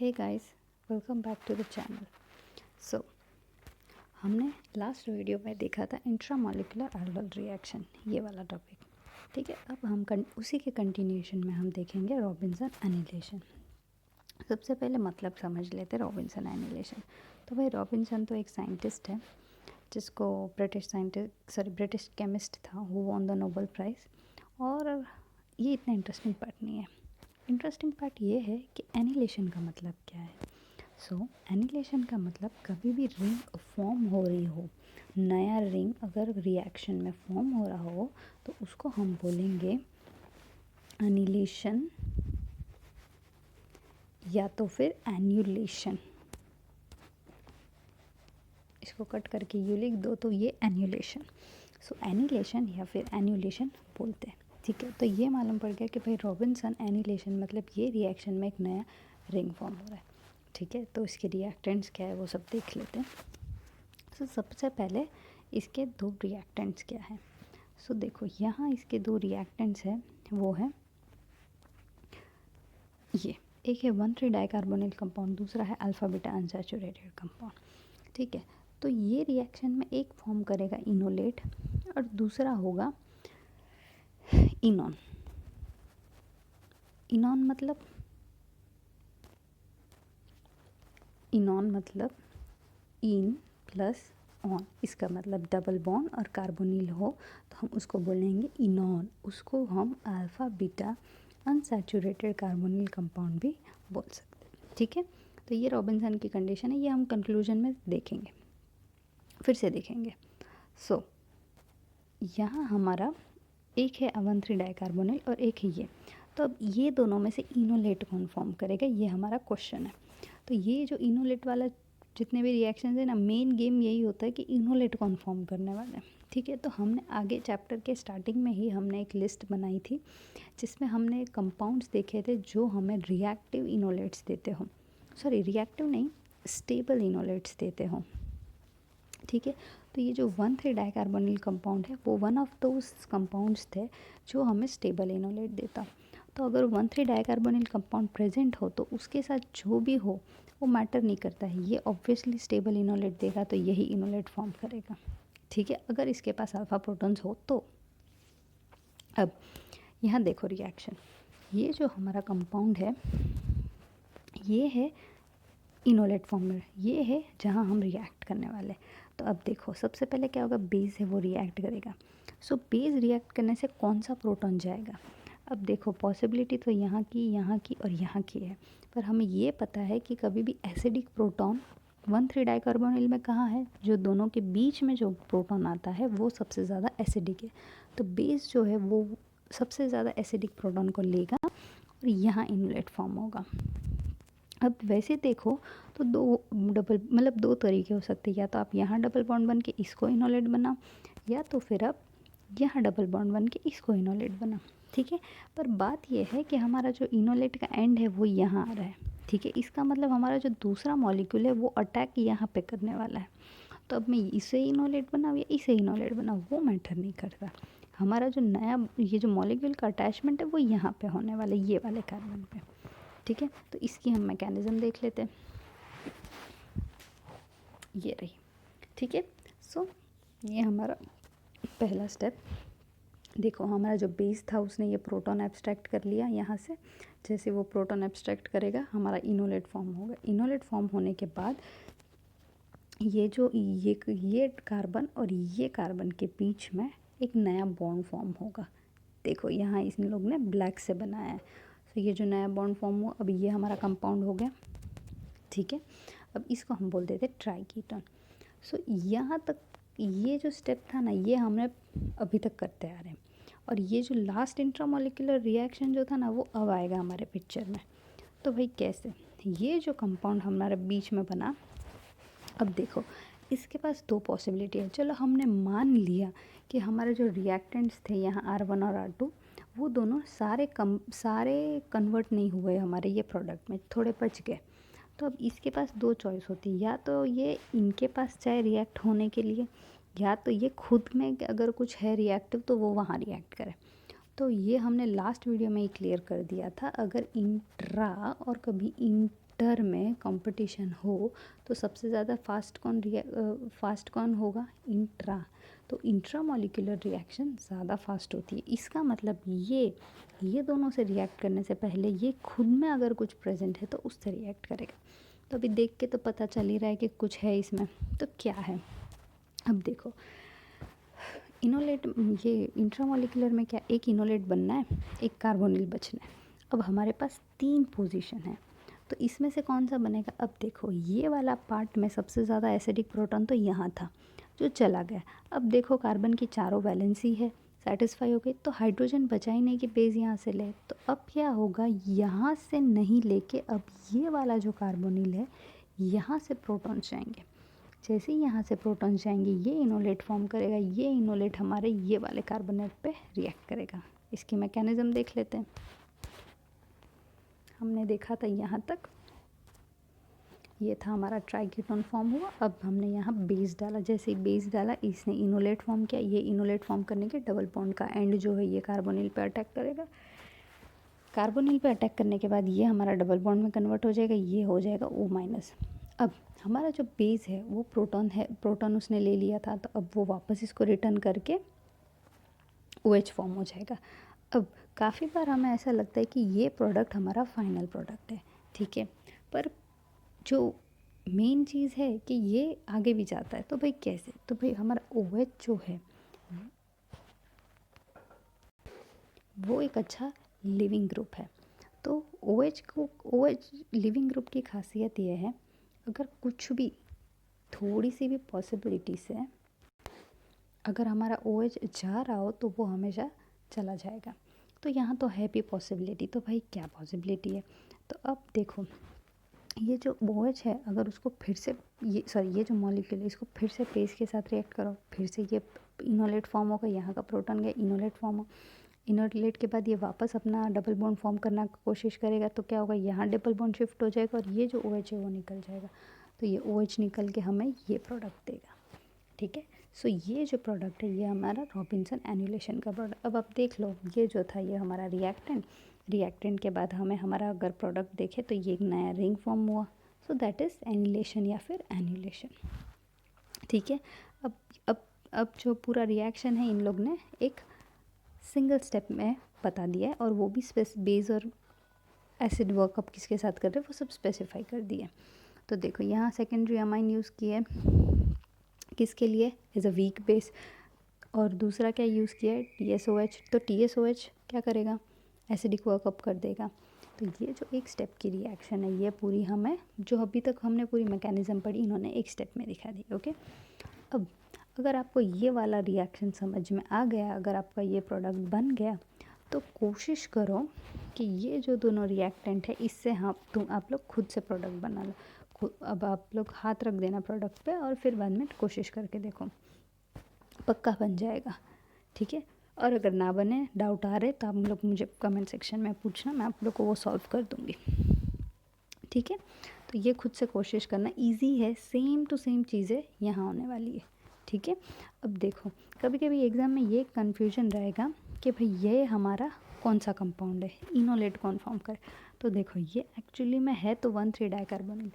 Hey guys, welcome back to the channel. So हमने last video में देखा था इंट्रामॉलिक्यूलर आल्डोल रिएक्शन, ये वाला टॉपिक। ठीक है, अब हम उसी के कंटिन्यूएशन में हम देखेंगे रॉबिन्सन एनिलेशन। सबसे पहले मतलब समझ लेते रॉबिन्सन एनिलेशन। तो भाई रॉबिन्सन तो एक साइंटिस्ट है जिसको ब्रिटिश केमिस्ट था, who won the Nobel prize. और ये इतना इंटरेस्टिंग पार्ट नहीं है। इंटरेस्टिंग पार्ट ये है कि एनिलेशन का मतलब क्या है। एनिलेशन का मतलब कभी भी रिंग फॉर्म हो रही हो, नया रिंग अगर रिएक्शन में फॉर्म हो रहा हो तो उसको हम बोलेंगे एनिलेशन या तो फिर एन्यूलेशन। इसको कट करके यू लिख दो तो ये एन्यूलेशन। एनिलेशन या फिर एन्यूलेशन बोलते हैं। ठीक है, तो ये मालूम पड़ गया कि भाई रॉबिन्सन एनिलेशन मतलब ये रिएक्शन में एक नया रिंग फॉर्म हो रहा है। ठीक है, तो इसके रिएक्टेंट्स क्या है वो सब देख लेते हैं। सबसे पहले इसके दो रिएक्टेंट्स क्या है। देखो यहाँ इसके दो रिएक्टेंट्स हैं, वो है ये, एक है 1,3 डाइकार्बोनिल कंपाउंड, दूसरा है अल्फा बीटा अनसैचुरेटेड कंपाउंड। ठीक है, तो ये रिएक्शन में एक फॉर्म करेगा इनोलेट और दूसरा होगा इनॉन। इनॉन मतलब इन प्लस ऑन, इसका मतलब डबल बॉन्ड और कार्बोनिल हो तो हम उसको बोलेंगे इनॉन। उसको हम alpha beta unsaturated carbonyl compound भी बोल सकते हैं। ठीक है, तो ये रॉबिन्सन की कंडीशन है, ये हम कंक्लूजन में देखेंगे, फिर से देखेंगे। यहाँ हमारा एक है 1,3 डाइकार्बोनिल और एक है ये। तो अब ये दोनों में से इनोलेट कौन फॉर्म करेगा, ये हमारा क्वेश्चन है। तो ये जो इनोलेट वाला जितने भी रिएक्शन है ना, मेन गेम यही होता है कि इनोलेट कौन फॉर्म करने वाला है। ठीक है, तो हमने आगे चैप्टर के स्टार्टिंग में ही हमने एक लिस्ट बनाई थी जिसमें हमने कंपाउंड्स देखे थे जो हमें रिएक्टिव इनोलेट्स देते हो, सॉरी रिएक्टिव नहीं, स्टेबल इनोलेट्स देते हो। ठीक है, तो ये जो 1,3 डाइकार्बोनिल कंपाउंड है वो वन ऑफ दोज कंपाउंड्स थे जो हमें स्टेबल इनोलेट देता। तो अगर 1,3 डाइकार्बोनिल कंपाउंड प्रेजेंट हो तो उसके साथ जो भी हो वो मैटर नहीं करता है, ये ऑब्वियसली स्टेबल इनोलेट देगा, तो यही इनोलेट फॉर्म करेगा। ठीक है, अगर इसके पास अल्फा प्रोटॉन्स हो तो। अब यहाँ देखो रिएक्शन, ये जो हमारा कंपाउंड है ये है इनोलेट फॉर्म में, ये है जहाँ हम रिएक्ट करने वाले। तो अब देखो सबसे पहले क्या होगा, बेस है वो रिएक्ट करेगा। बेस रिएक्ट करने से कौन सा प्रोटॉन जाएगा। अब देखो पॉसिबिलिटी तो यहाँ की और यहाँ की है, पर हमें ये पता है कि कभी भी एसिडिक प्रोटॉन 1,3 डाइकार्बोनिल में कहाँ है, जो दोनों के बीच में जो प्रोटॉन आता है वो सबसे ज़्यादा एसिडिक है। तो बेस जो है वो सबसे ज़्यादा एसिडिक प्रोटॉन को लेगा और यहाँ इनलेट फॉर्म होगा। अब वैसे देखो तो दो तरीके हो सकते हैं, या तो आप यहाँ डबल बॉन्ड बन के इसको इनोलेट बनाओ, या तो फिर आप यहाँ डबल बॉन्ड बन के इसको इनोलेट बनाओ। ठीक है, पर बात यह है कि हमारा जो इनोलेट का एंड है वो यहाँ आ रहा है। ठीक है, इसका मतलब हमारा जो दूसरा मॉलिक्यूल है वो अटैक यहाँ पे करने वाला है। तो अब मैं इसे इनोलेट बनाऊँ या इसे इनोलेट बनाऊँ वो मैटर नहीं करता, हमारा जो नया ये जो मॉलिक्यूल का अटैचमेंट है वो यहाँ पे होने वाला है, ये वाले कार्बन पे। ठीक है, तो इसकी हम मैकेनिज़्म देख लेते हैं, ये रही। ठीक है, ये हमारा पहला स्टेप। देखो हमारा जो बेस था उसने ये प्रोटॉन एब्स्ट्रैक्ट कर लिया यहाँ से, जैसे वो प्रोटॉन एब्स्ट्रैक्ट करेगा हमारा इनोलेट फॉर्म होगा। इनोलेट फॉर्म होने के बाद ये कार्बन और ये कार्बन के बीच में एक नया बॉन्ड फॉर्म होगा। देखो यहाँ इन लोग ने ब्लैक से बनाया है, तो ये जो नया बॉन्ड फॉर्म हुआ, अब ये हमारा कंपाउंड हो गया। ठीक है, अब इसको हम बोल देते ट्राइकीटोन। यहाँ तक ये जो स्टेप था ना, ये हमने अभी तक करते आ रहे हैं, और ये जो लास्ट इंट्रामोलिकुलर रिएक्शन जो था ना वो अब आएगा हमारे पिक्चर में। तो भाई कैसे, ये जो कंपाउंड हमारे बीच में बना, अब देखो इसके पास दो पॉसिबिलिटी है। चलो हमने मान लिया कि हमारे जो रिएक्टेंट्स थे यहाँ R1 और R2 वो दोनों सारे कन्वर्ट नहीं हुए हमारे ये प्रोडक्ट में, थोड़े बच गए। तो अब इसके पास दो चॉइस होती है, या तो ये इनके पास चाहे रिएक्ट होने के लिए, या तो ये खुद में अगर कुछ है रिएक्टिव तो वो वहाँ रिएक्ट करे। तो ये हमने लास्ट वीडियो में ही क्लियर कर दिया था। अगर इंट्रा और कभी इंटर में कंपटीशन हो तो सबसे ज़्यादा फास्ट कौन होगा? इंट्रा। तो इंट्रा मॉलिक्यूलर रिएक्शन ज़्यादा फास्ट होती है। इसका मतलब ये दोनों से रिएक्ट करने से पहले ये खुद में अगर कुछ प्रेजेंट है तो उससे रिएक्ट करेगा। तो अभी देख के तो पता चल ही रहा है कि कुछ है इसमें। तो क्या है? अब देखो, इनोलेट, ये इंट्रामोलिकुलर में क्या, एक इनोलेट बनना है, एक कार्बोनिल बचना है। अब हमारे पास 3 पोजीशन है, तो इसमें से कौन सा बनेगा? अब देखो, ये वाला पार्ट में सबसे ज़्यादा एसिडिक प्रोटॉन तो यहाँ था जो चला गया। अब देखो, कार्बन की चारों वैलेंसी है, सेटिस्फाई हो गई, तो हाइड्रोजन बचा ही नहीं कि बेस यहाँ से ले। तो अब क्या होगा, यहाँ से नहीं लेके अब ये वाला जो कार्बोनिल है यहाँ से प्रोटॉन्स जाएंगे। जैसे ही यहाँ से प्रोटॉन्स जाएंगे ये इनोलेट फॉर्म करेगा, ये इनोलेट हमारे ये वाले कार्बोनेट पे रिएक्ट करेगा। इसकी मैकेनिज्म देख लेते हैं। हमने देखा था यहाँ तक, ये था हमारा ट्राइकीटोन फॉर्म हुआ। अब हमने यहाँ बेस डाला, जैसे ही बेस डाला इसने इनोलेट फॉर्म किया। ये इनोलेट फॉर्म करने के डबल बॉन्ड का एंड जो है ये कार्बोनिल पे अटैक करेगा। कार्बोनिल पे अटैक करने के बाद ये हमारा डबल बॉन्ड में कन्वर्ट हो जाएगा, ये हो जाएगा O-। अब हमारा जो बेस है वो प्रोटॉन है, प्रोटॉन उसने ले लिया था, तो अब वो वापस इसको रिटर्न करके OH फॉर्म हो जाएगा। अब काफ़ी बार हमें ऐसा लगता है कि ये प्रोडक्ट हमारा फाइनल प्रोडक्ट है, ठीक है, पर जो मेन चीज़ है कि ये आगे भी जाता है। तो भाई कैसे? तो भाई हमारा OH जो है वो एक अच्छा लिविंग ग्रुप है। तो OH लिविंग ग्रुप की खासियत ये है, अगर कुछ भी थोड़ी सी भी पॉसिबिलिटी से अगर हमारा OH जा रहा हो तो वो हमेशा चला जाएगा। तो यहाँ तो है भी पॉसिबिलिटी। तो भाई क्या पॉसिबिलिटी है? तो अब देखो, ये जो OH है अगर उसको फिर से ये जो मॉलिक्यूल है इसको फिर से बेस के साथ रिएक्ट करो, फिर से ये इनोलेट फॉर्म होगा, यहाँ का प्रोटॉन गया, इनोलेट फॉर्म हो, इनोलेट के बाद ये वापस अपना डबल बॉन्ड फॉर्म करना की कोशिश करेगा। तो क्या होगा, यहाँ डबल बॉन्ड शिफ्ट हो जाएगा और ये जो OH है वो निकल जाएगा। तो ये OH निकल के हमें ये प्रोडक्ट देगा, ठीक है। सो ये जो प्रोडक्ट है ये हमारा रॉबिन्सन एनिलेशन का प्रोडक्ट। अब आप देख लो, ये जो था ये हमारा रिएक्टेंट के बाद हमें हमारा अगर प्रोडक्ट देखे तो ये एक नया रिंग फॉर्म हुआ। सो दैट इज़ एनिलेशन या फिर एनिलेशन, ठीक है। अब अब अब जो पूरा रिएक्शन है इन लोग ने एक सिंगल स्टेप में बता दिया है, और वो भी बेस और एसिड वर्कअप किसके साथ कर रहे हैं वो सब स्पेसिफाई कर दिया। तो देखो, यहाँ सेकेंडरी अमाइन यूज़ किया है किसके लिए? As a week base. और दूसरा क्या यूज़ किया है? TSOH। तो TSOH क्या करेगा? एसिडिक वर्कअप कर देगा। तो ये जो एक स्टेप की रिएक्शन है ये पूरी हमें, जो अभी तक हमने पूरी मैकेनिज्म पढ़ी, इन्होंने एक स्टेप में दिखा दी, ओके। अब अगर आपको ये वाला रिएक्शन समझ में आ गया, अगर आपका ये प्रोडक्ट बन गया, तो कोशिश करो कि ये जो दोनों रिएक्टेंट है इससे आप लोग खुद से प्रोडक्ट बना लो। अब आप लोग हाथ रख देना प्रोडक्ट पे और फिर बाद में कोशिश करके देखो, पक्का बन जाएगा, ठीक है। और अगर ना बने, डाउट आ रहे, तो आप लोग मुझे कमेंट सेक्शन में पूछना, मैं आप लोग को वो सॉल्व कर दूँगी, ठीक है। तो ये खुद से कोशिश करना, इजी है, सेम टू सेम चीज़ें यहाँ होने वाली है, ठीक है। अब देखो, कभी कभी एग्ज़ाम में ये कन्फ्यूजन रहेगा कि भाई ये हमारा कौन सा कंपाउंड है, इनोलेट कौन फॉर्म करे। तो देखो, ये एक्चुअली में है तो 1,3 डाइकार्बोनिल।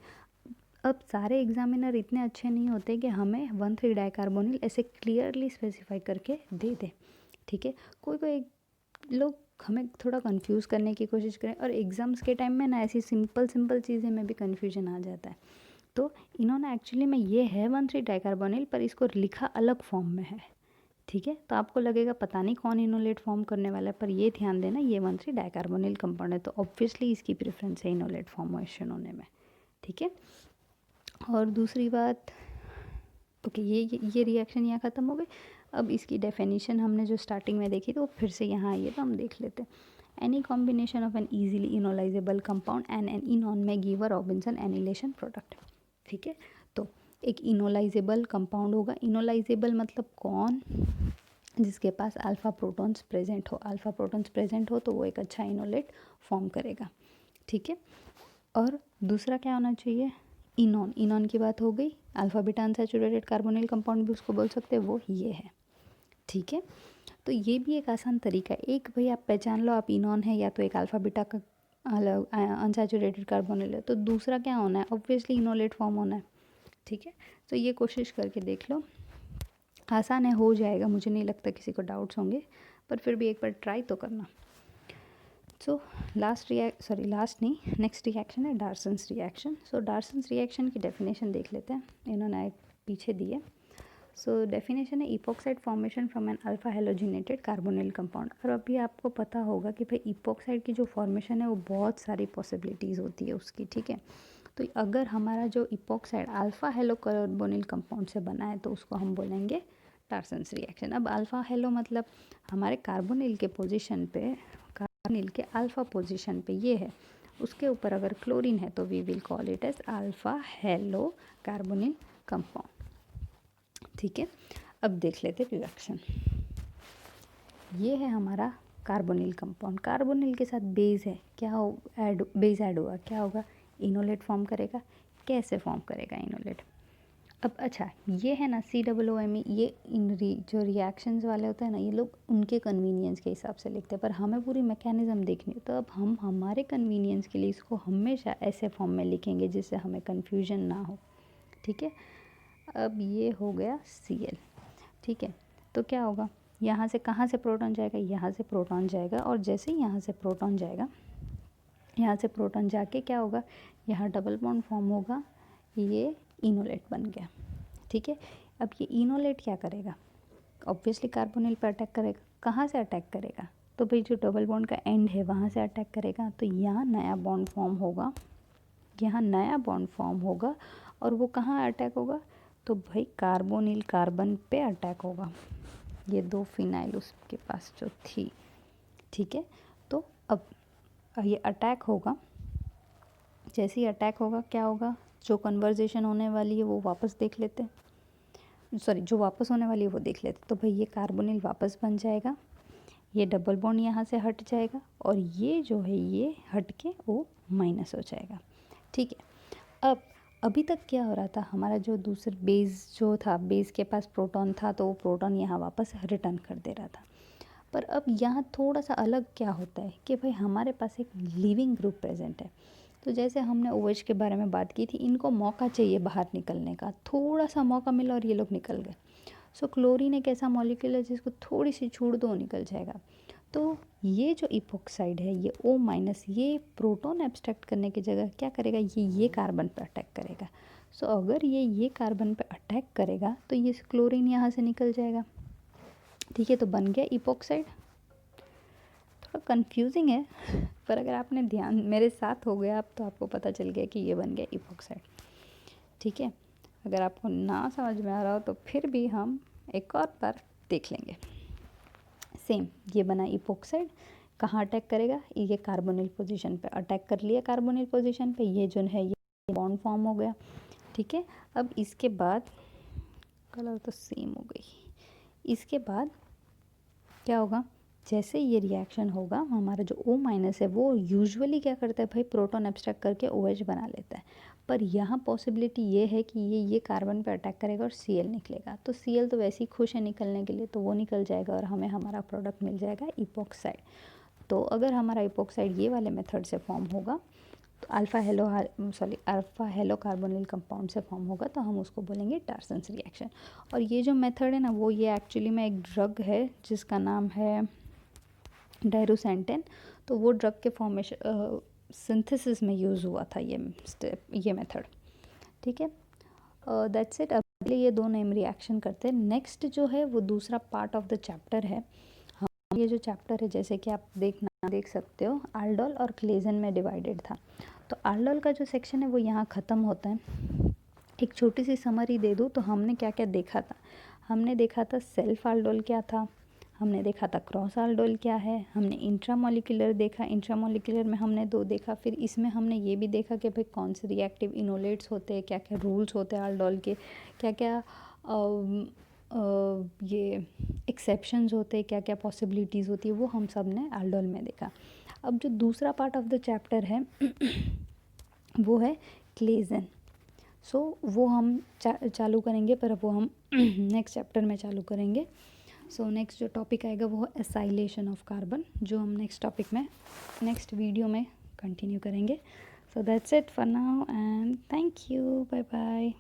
अब सारे एग्जामिनर इतने अच्छे नहीं होते कि हमें 1,3 डाइकार्बोनिल ऐसे क्लियरली स्पेसिफाई करके दे दे, ठीक है। कोई कोई लोग हमें थोड़ा कंफ्यूज करने की कोशिश करें, और एग्ज़ाम्स के टाइम में ना ऐसी सिंपल चीज़ें में भी कन्फ्यूजन आ जाता है। तो इन्होंने एक्चुअली में ये है 1,3 डाइकार्बोनिल, पर इसको लिखा अलग फॉर्म में है, ठीक है। तो आपको लगेगा पता नहीं कौन इनोलेट फॉर्म करने वाला है, पर ये ध्यान देना ये 1,3 डाइकार्बोनिल कंपाउंड है, तो ऑब्वियसली इसकी प्रेफरेंस है इनोलेट फॉर्मेशन होने में, ठीक है। और दूसरी बात, ओके, ये रिएक्शन यहाँ ख़त्म हो गई। अब इसकी डेफिनेशन हमने जो स्टार्टिंग में देखी तो वो फिर से यहाँ आई है, तो हम देख लेते हैं। Any combination of an easily enolizable compound and an enone may give a Robinson annulation product, ठीक है। तो एक इनोलाइजेबल कंपाउंड होगा। इनोलाइजेबल मतलब कौन? जिसके पास अल्फ़ा प्रोटॉन्स प्रेजेंट हो। अल्फ़ा प्रोटॉन्स प्रेजेंट हो तो वो एक अच्छा इनोलेट फॉर्म करेगा, ठीक है। और दूसरा क्या होना चाहिए? इनॉन की बात हो गई। Alpha beta unsaturated carbonyl compound भी उसको बोल सकते हैं, वो ये है, ठीक है। तो ये भी एक आसान तरीका है। एक भाई आप पहचान लो आप इनॉन है या तो एक अल्फ़ा बीटा का अनसैचुरेटेड कार्बोनिल है, तो दूसरा क्या होना है, ऑब्वियसली इनोलेट फॉर्म होना है। ठीक है, तो ये कोशिश करके देख लो, आसान है, हो जाएगा, मुझे नहीं लगता किसी को डाउट्स होंगे, पर फिर भी एक बार ट्राई तो करना। सो लास्ट नहीं, नेक्स्ट रिएक्शन है Darzens reaction. So Darzens reaction की डेफिनेशन देख लेते हैं, इन्होंने पीछे दी है। सो डेफिनेशन है epoxide formation from an alpha halogenated carbonyl compound. और अभी आपको पता होगा कि भाई इपोक्साइड की जो फॉर्मेशन है वो बहुत सारी पॉसिबिलिटीज़ होती है उसकी। ठीक है, तो अगर हमारा जो epoxide alpha halo carbonyl compound से बना है तो उसको हम बोलेंगे डार्सन्स रिएक्शन। अब अल्फा हेलो मतलब हमारे कार्बोनिल के पोजीशन पे, कार्बोनिल के अल्फा पोजीशन पे ये है, उसके ऊपर अगर क्लोरीन है तो we will call it as alpha halo carbonyl compound. ठीक है, अब देख लेते रिएक्शन। ये है हमारा कार्बोनिल कंपाउंड, कार्बोनिल के साथ बेस है, क्या हो बेस ऐड होगा, क्या होगा, इनोलेट फॉर्म करेगा। कैसे फॉर्म करेगा इनोलेट? अब अच्छा, ये है ना COOMe, ये जो रिएक्शंस वाले होते हैं ना, ये लोग उनके कन्वीनियंस के हिसाब से लिखते हैं, पर हमें पूरी मैकेनिज्म देखनी है, तो अब हम हमारे कन्वीनियंस के लिए इसको हमेशा ऐसे फॉर्म में लिखेंगे जिससे हमें कन्फ्यूजन ना हो। ठीक है, अब ये हो गया Cl। ठीक है, तो क्या होगा, यहाँ से कहाँ से प्रोटॉन जाएगा, यहाँ से प्रोटॉन जाएगा, और जैसे ही यहाँ से प्रोटॉन जाएगा, यहाँ से प्रोटॉन जाके क्या होगा, यहाँ डबल बॉन्ड फॉर्म होगा, ये इनोलेट बन गया। ठीक है, अब ये इनोलेट क्या करेगा, ऑब्वियसली कार्बोनिल पर अटैक करेगा। कहाँ से अटैक करेगा, तो भाई जो डबल बॉन्ड का एंड है वहाँ से अटैक करेगा, तो यहाँ नया बॉन्ड फॉर्म होगा, यहाँ नया बॉन्ड फॉर्म होगा, और वो कहाँ अटैक होगा, तो भाई कार्बोनिल कार्बन पे अटैक होगा, ये दो फिनाइल उसके पास जो थी। ठीक है, तो अब ये अटैक होगा, जैसे ही अटैक होगा क्या होगा, जो कन्वर्जेशन होने वाली है वो वापस देख लेते हैं, सॉरी जो वापस होने वाली है वो देख लेते हैं। तो भाई ये कार्बोनिल वापस बन जाएगा, ये डबल बॉन्ड यहाँ से हट जाएगा, और ये जो है ये हट के वो माइनस हो जाएगा। ठीक है, अब अभी तक क्या हो रहा था, हमारा जो दूसरा बेस जो था, बेस के पास प्रोटॉन था, तो वो प्रोटॉन यहाँ वापस रिटर्न कर दे रहा था। पर अब यहाँ थोड़ा सा अलग क्या होता है कि भाई हमारे पास एक लिविंग ग्रुप प्रेजेंट है। तो जैसे हमने OH के बारे में बात की थी, इनको मौका चाहिए बाहर निकलने का, थोड़ा सा मौका मिला और ये लोग निकल गए। सो क्लोरीन एक ऐसा मॉलिक्यूल है जिसको थोड़ी सी छूट दो निकल जाएगा। तो ये जो इपोक्साइड है, ये O-, ये प्रोटॉन एब्स्ट्रैक्ट करने की जगह क्या करेगा, ये कार्बन पर अटैक करेगा। सो अगर ये कार्बन पर अटैक करेगा तो ये क्लोरीन यहाँ से निकल जाएगा। ठीक है, तो बन गया इपोक्साइड। थोड़ा कंफ्यूजिंग है, पर अगर आपने ध्यान मेरे साथ हो गया अब, तो आपको पता चल गया कि ये बन गया इपोक्साइड। ठीक है, अगर आपको ना समझ में आ रहा हो तो फिर भी हम एक और बार देख लेंगे। सेम, ये बना इपोक्साइड, कहाँ अटैक करेगा, ये कार्बोनिल पोजीशन पे अटैक कर लिया, कार्बोनिल पोजीशन पे ये जो है ये बॉन्ड फॉर्म हो गया। ठीक है, अब इसके बाद कलर तो सेम हो गई, इसके बाद क्या होगा, जैसे ये रिएक्शन होगा, हमारा जो O- है वो यूजुअली क्या करता है भाई, प्रोटॉन एब्स्ट्रैक्ट करके OH बना लेता है, पर यहाँ पॉसिबिलिटी ये है कि ये कार्बन पे अटैक करेगा और Cl निकलेगा। तो Cl तो वैसे ही खुश है निकलने के लिए, तो वो निकल जाएगा और हमें हमारा प्रोडक्ट मिल जाएगा इपोक्साइड। तो अगर हमारा इपोक्साइड ये वाले मेथड से फॉर्म होगा, तो अल्फ़ा हेलो कार्बोनिल कंपाउंड से फॉर्म होगा, तो हम उसको बोलेंगे डार्सन्स रिएक्शन। और ये जो मेथड है ना, वो ये एक्चुअली में एक ड्रग है जिसका नाम है डायरूसेंटेन। तो वो ड्रग के फॉर्मेशन सिंथेसिस में यूज़ हुआ था ये मेथड। ठीक है, दैट्स इट। अब ये दो नेम रिएक्शन करते हैं। नेक्स्ट जो है वो दूसरा पार्ट ऑफ द चैप्टर है। ये जो चैप्टर है, जैसे कि आप देख सकते हो, आल्डोल और क्लेजन में डिवाइडेड था। तो आल्डोल का जो सेक्शन है वो यहाँ ख़त्म होता है। एक छोटी सी समरी दे दूँ तो हमने क्या क्या देखा था। हमने देखा था सेल्फ आल्डोल क्या था, हमने देखा था क्रॉस आल्डोल क्या है, हमने इंट्रामोलिकुलर देखा, इंट्रामोलिकुलर में हमने दो देखा, फिर इसमें हमने ये भी देखा कि भाई कौन से रिएक्टिव इनोलेट्स होते हैं, क्या क्या रूल्स होते हैं आल्डोल के, क्या क्या ये एक्सेप्शंस होते हैं, क्या क्या पॉसिबिलिटीज़ होती है, वो हम सब ने आल्डोल में देखा। अब जो दूसरा पार्ट ऑफ द चैप्टर है वो है क्लेजन। सो वो हम चालू करेंगे, पर वो हम नेक्स्ट चैप्टर में चालू करेंगे। सो नेक्स्ट जो टॉपिक आएगा वो है एसाइलेशन ऑफ कार्बन, जो हम नेक्स्ट टॉपिक में नेक्स्ट वीडियो में कंटिन्यू करेंगे. So that's it for now and thank you. Bye bye.